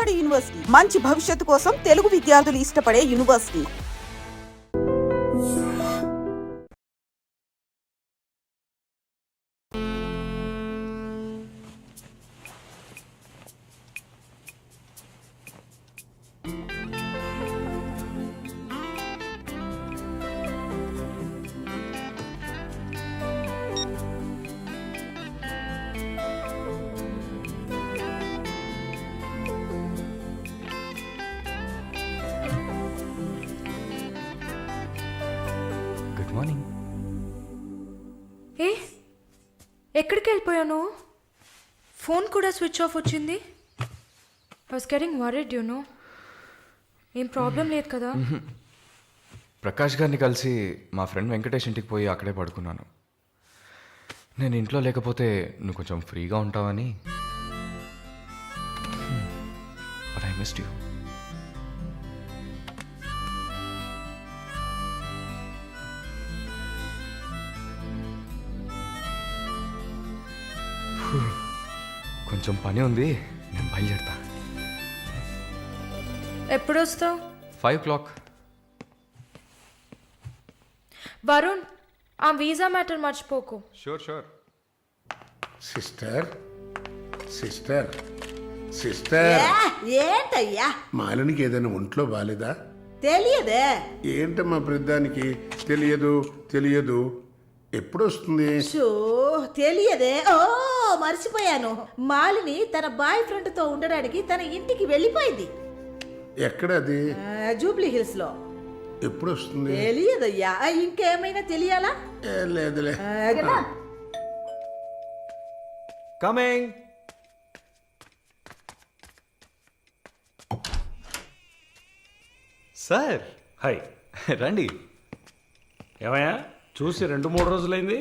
నాడు యూనివర్సిటీ మంచి భవిష్యత్తు కోసం తెలుగు విద్యార్థులు ఇష్టపడే యూనివర్సిటీ. Good morning. ఏ ఎక్కడికి వెళ్ళిపోయాను? ఫోన్ కూడా స్విచ్ ఆఫ్ వచ్చింది. I was getting worried you know. ఏం ప్రాబ్లం లేదు కదా? ప్రకాష్ గారిని కలిసి మా ఫ్రెండ్ వెంకటేష్ ఇంటికి పోయి అక్కడే పడుకున్నాను. నేను ఇంట్లో లేకపోతే నువ్వు కొంచెం ఫ్రీగా ఉంటావని. But I missed you. కొంచెం పని ఉంది, నేను బయలుదేరుతా. ఎప్పుడు వస్తావు? 5 o'clock. వరుణ్, ఆ వీసా మ్యాటర్ మర్చిపోకు. షూర్. సిస్టర్ సిస్టర్ సిస్టర్ ఏంటయ్యా మాలినికి ఏదైనా ఒంట్లో బాలేదా? తెలియదే. ఏంటమ్మా ప్రతిదానికి తెలియదు ఎప్పుడు వస్తుంది? తెలియదే. ఓ మర్చిపోయాను. మాలిని తన బాయ్ ఫ్రెండ్ తో ఉండడానికి తన ఇంటికి వెళ్ళిపోయింది. ఎక్కడ అది? జూబ్లీ హిల్స్ లో. ఎప్పుడు వస్తుంది? తెలియదయ్యా. ఇంకేమైనా తెలియాలా? లేదులే. కమింగ్. Sir hi. రండి. ఏమయ్యా చూసి 2-3 రోజులైంది?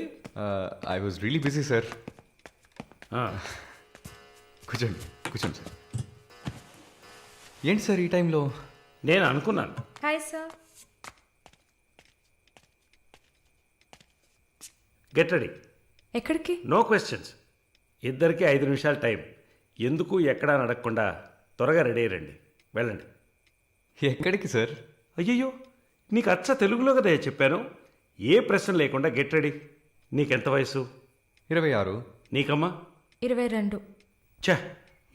I was really busy sir. ఆ, కూర్చోండి సార్. ఏంటి సార్ ఈ టైంలో? నేను అనుకున్నాను. Hi sir. Get ready. ఎక్కడికి? No questions. ఇద్దరికి 5 నిమిషాలు టైం. ఎందుకు ఎక్కడా నడకుండా త్వరగా రెడీ అయ్యండి. వెళ్ళండి. ఎక్కడికి సార్? అయ్యయ్యో, నీకు అచ్చ తెలుగులో కదా చెప్పాను. ఏ ప్రశ్న లేకుండా గెట్ రెడీ. నీకెంత వయసు? 26. నీకమ్మా? 22. ఛ,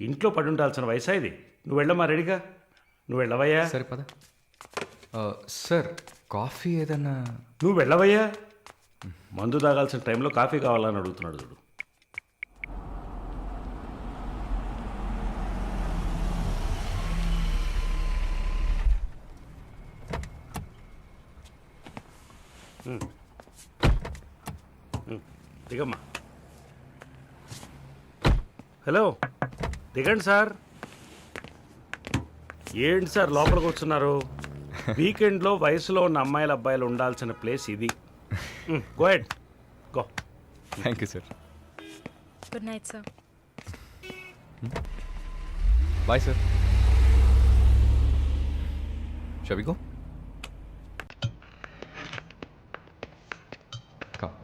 ఇంట్లో పడి ఉండాల్సిన వయసా ఇది? నువ్వు వెళ్ళమ్మా రెడీగా. నువ్వు వెళ్ళవయ్యా. సరే పద. సార్ కాఫీ ఏదన్నా? నువ్వు వెళ్ళవయ్యా. మందు తాగాల్సిన టైంలో కాఫీ కావాలని అడుగుతున్నాడు చూడు. దిగమ్మా. హలో, దిగండి సార్. ఏంటి సార్ లోపలికి వస్తున్నారు? వీకెండ్లో వయసులో ఉన్న అమ్మాయిల అబ్బాయిలు ఉండాల్సిన ప్లేస్ ఇది. Go ahead, go. Thank you sir. Good night sir. Bye sir. Shall we go? Come.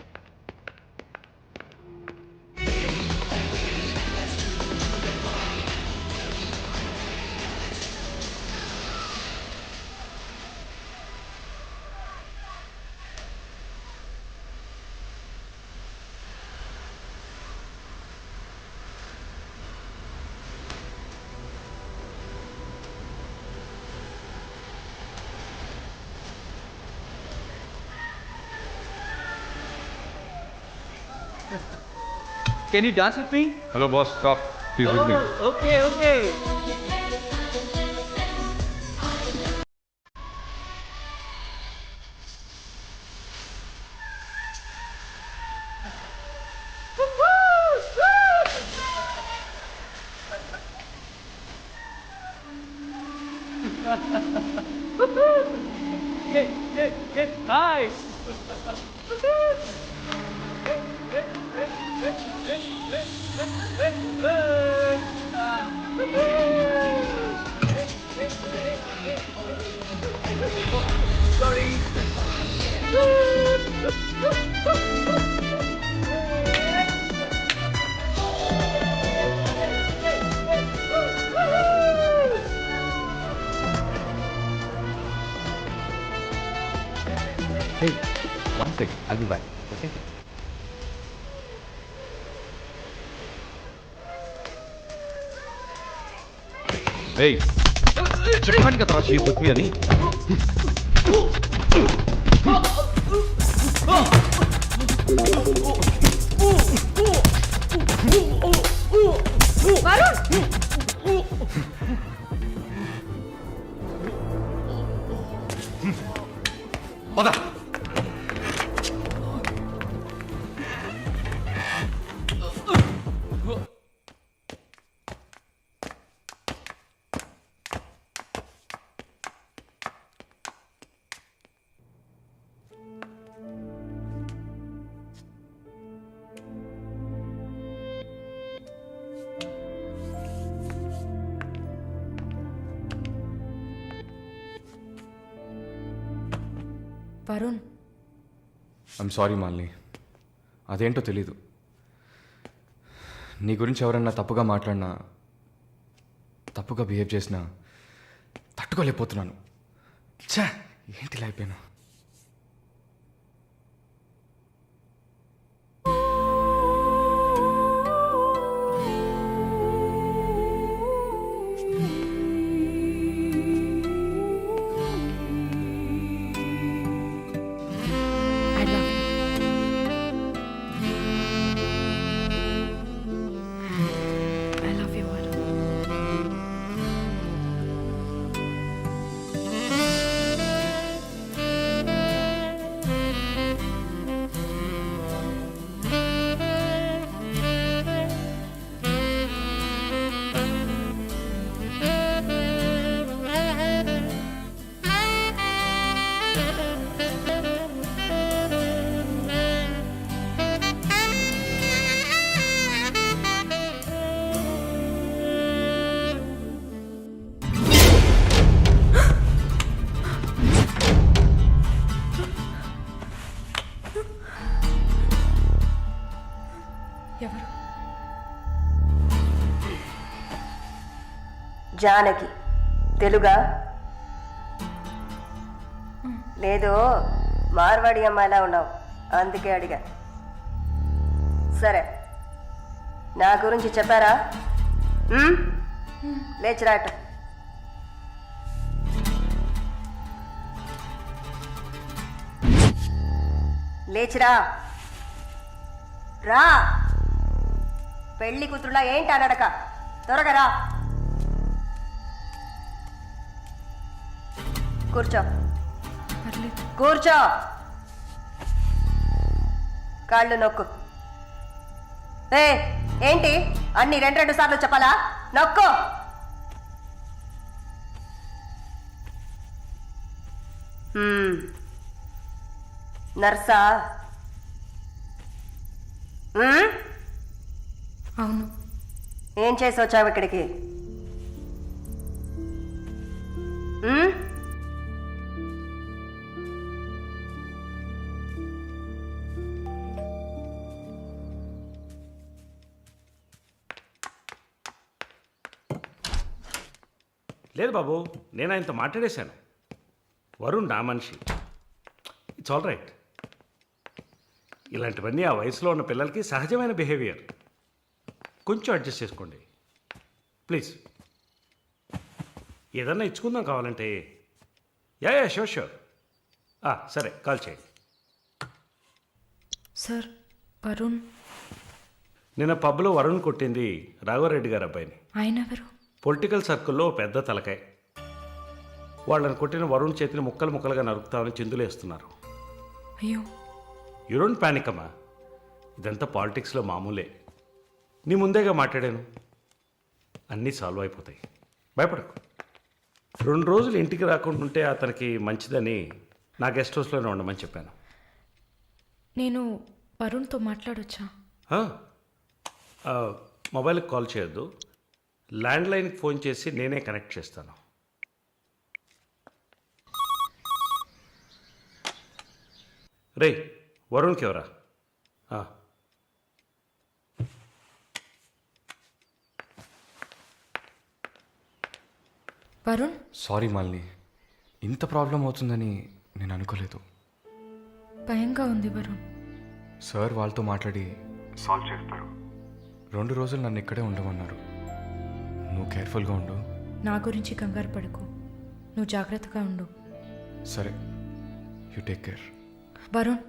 Can you dance with me? Hello boss, stop. Please with me. Okay. Hi. Hey, one second. I'll be back. Okay? Hey, చెప్పాను కదా she put me అని. పద. Varun, I'm sorry Malini, అదేంటో తెలీదు. నీ గురించి ఎవరన్నా తప్పుగా మాట్లాడినా, తప్పుగా బిహేవ్ చేసినా తట్టుకోలేకపోతున్నాను. ఛా, ఏంటి ఇలా అయిపోయాను. I love you. I love you, Varun. ఎవరు? జానకి తెలుగా? లేదు, మార్వాడి అమ్మాయిలా ఉన్నావు, అందుకే అడిగా. సరే, నా గురించి చెప్పారా? లేచిరాట. లేచిరా, రా. పెళ్లి కూతురులా ఏంటి అనడక, త్వరగా రా. కూర్చో, పర్లేదు. కూర్చో. కాళ్ళు నొక్కు. ఏంటి అన్ని రెండు సార్లు చెప్పాలా? నొక్కు. నర్సా? అవును. ఏం చేసి వచ్చావు ఇక్కడికి? లేదు బాబు, నేను ఆయనతో మాట్లాడేశాను. వరుణ్ నా మనిషి, ఇట్స్ ఆల్ రైట్. ఇలాంటివన్నీ ఆ వయసులో ఉన్న పిల్లలకి సహజమైన బిహేవియర్. కొంచెం అడ్జస్ట్ చేసుకోండి ప్లీజ్. ఏదన్నా ఇచ్చుకుందాం కావాలంటే. Yeah sure sure. సరే, కాల్ చేయండి. సార్, వరుణ్. నిన్న పబ్లో వరుణ్ కొట్టింది రాఘవరెడ్డి గారి అబ్బాయిని. ఆయన ఎవరు? పొలిటికల్ సర్కిల్లో పెద్ద తలకాయ. వాళ్ళని కొట్టిన వరుణ్ చేతిని ముక్కలు ముక్కలుగా నరుకుతామని చిందులేస్తున్నారు. అయ్యో. యూ డోంట్ ప్యానిక్ అమ్మా, ఇదంతా పాలిటిక్స్లో మామూలే. నీ ముందేగా మాట్లాడాను, అన్నీ సాల్వ్ అయిపోతాయి, భయపడకు. 2 రోజులు ఇంటికి రాకుండా ఉంటే అతనికి మంచిదని నా గెస్ట్ హౌస్లోనే ఉండమని చెప్పాను. నేను వరుణ్తో మాట్లాడొచ్చా? మొబైల్కి కాల్ చేయొద్దు, ల్యాండ్లైన్కి ఫోన్ చేసి నేనే కనెక్ట్ చేస్తాను. రే, వరుణ్కి ఎవరా? వరుణ్, సారీ మాలిని, ఇంత ప్రాబ్లం అవుతుందని నేను అనుకోలేదు. భయంగా ఉంది వరుణ్. సార్ వాళ్ళతో మాట్లాడి సాల్వ్ చేస్తారు. 2 రోజులు నన్ను ఇక్కడే ఉండమన్నారు. నువ్వు కేర్ఫుల్గా ఉండు. నా గురించి కంగారు పడకు, నువ్వు జాగ్రత్తగా ఉండు. సరే, you take care. Varun,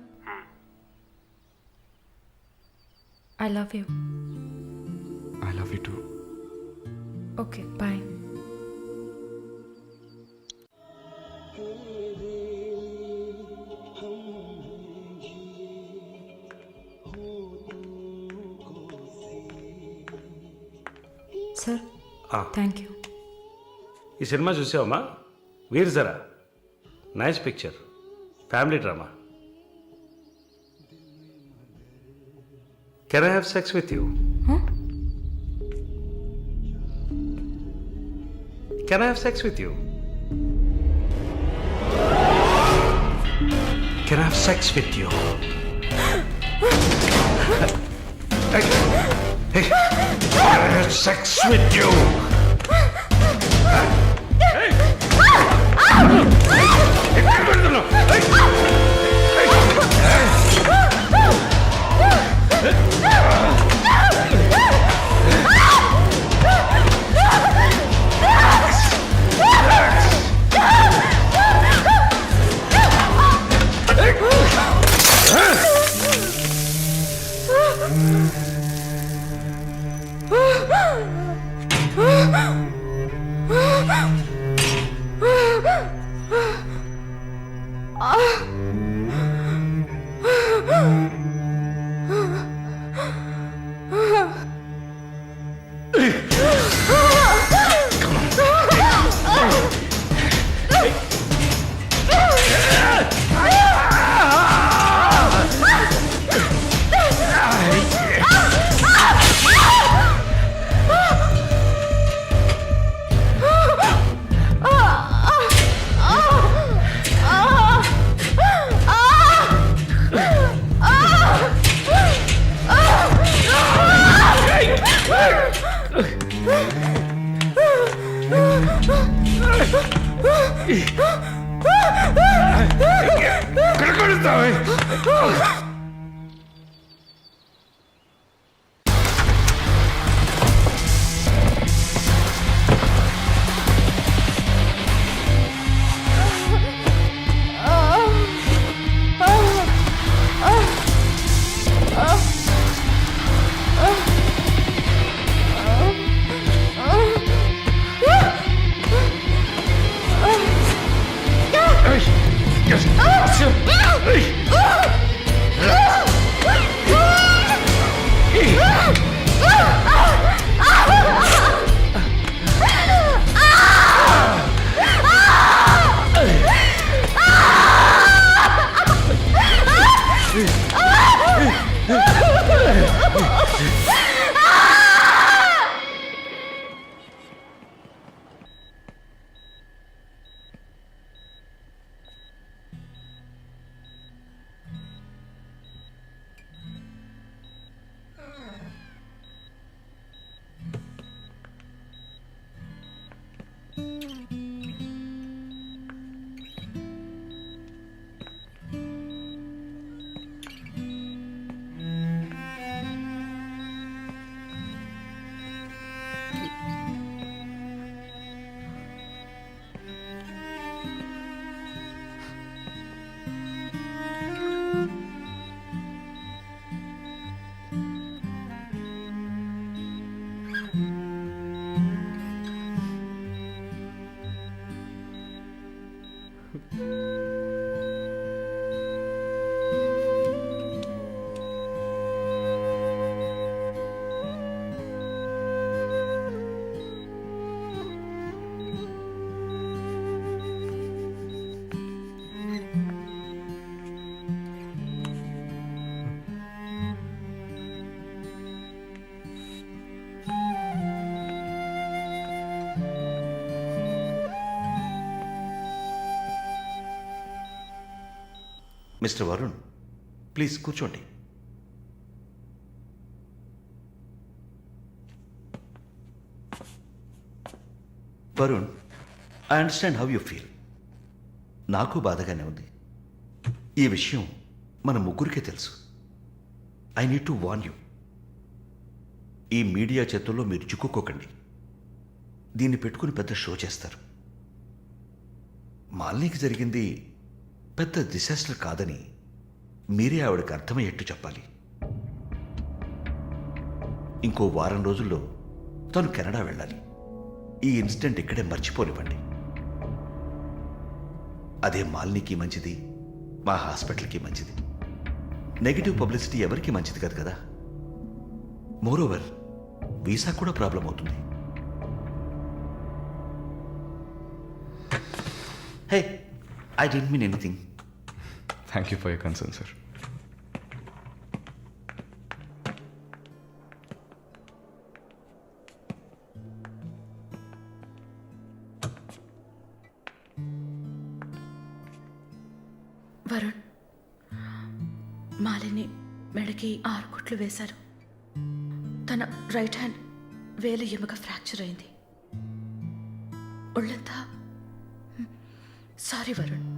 I love you. I love you too. Okay, bye. Sir, thank you. ఈ సినిమా చూసావమ్మా? Veer Zara nice picture, family drama. Can I have sex with you? Can I have sex with you? Can I have sex with you? Hey, can I have sex with you? Mister Varun, please కూర్చోండి. Varun, I understand how you feel. నాకు బాధగానే ఉంది. ఈ విషయం మన ముగ్గురికే తెలుసు. I need to warn you. ఈ media చేతుల్లో మీరు చిక్కుకోకండి. దీన్ని పెట్టుకుని పెద్ద షో చేస్తారు. మాలినికి జరిగింది పెద్ద డిసాస్టర్ కాదని మీరే ఆవిడకి అర్థమయ్యేట్టు చెప్పాలి. ఇంకో వారం రోజుల్లో తను కెనడా వెళ్ళాలి. ఈ ఇన్సిడెంట్ ఇక్కడే మర్చిపోనివ్వండి. అదే మాలినికి మంచిది, మా హాస్పిటల్కి మంచిది. నెగిటివ్ పబ్లిసిటీ ఎవరికి మంచిది కాదు కదా. మోరోవర్ వీసా కూడా ప్రాబ్లం అవుతుంది. Hey, I don't mean anything. Thank you for your concern sir. Varun, Malini మెడకి 6 కుట్లు వేశారు. తన రైట్ హ్యాండ్ వేలు ఎముక ఫ్రాక్చర్ అయింది. ఒళ్ళంతా సారీ వరుణ్,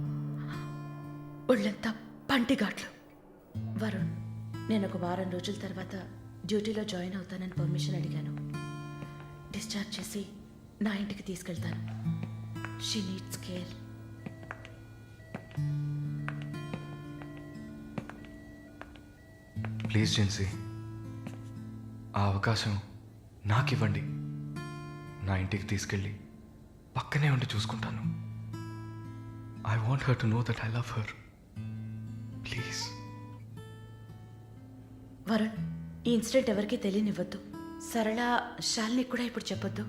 ఒళ్ళంతా పంటిగాట్లు. వరుణ్, నేను ఒక వారం రోజుల తర్వాత డ్యూటీలో జాయిన్ అవుతానని పర్మిషన్ అడిగాను. డిశ్చార్జ్ చేసి నా ఇంటికి తీసుకెళ్తాను. She needs care. Please Jincy, ఆ అవకాశం నాకు ఇవ్వండి. నా ఇంటికి తీసుకెళ్ళి పక్కనే ఉండి చూసుకుంటాను. I want her to know that I love her. Please. Varun, ఈ ఇన్సిడెంట్ ఎవరికీ తెలియనివ్వద్దు. సరళ, శాలిని కూడా ఇప్పుడు చెప్పొద్దు.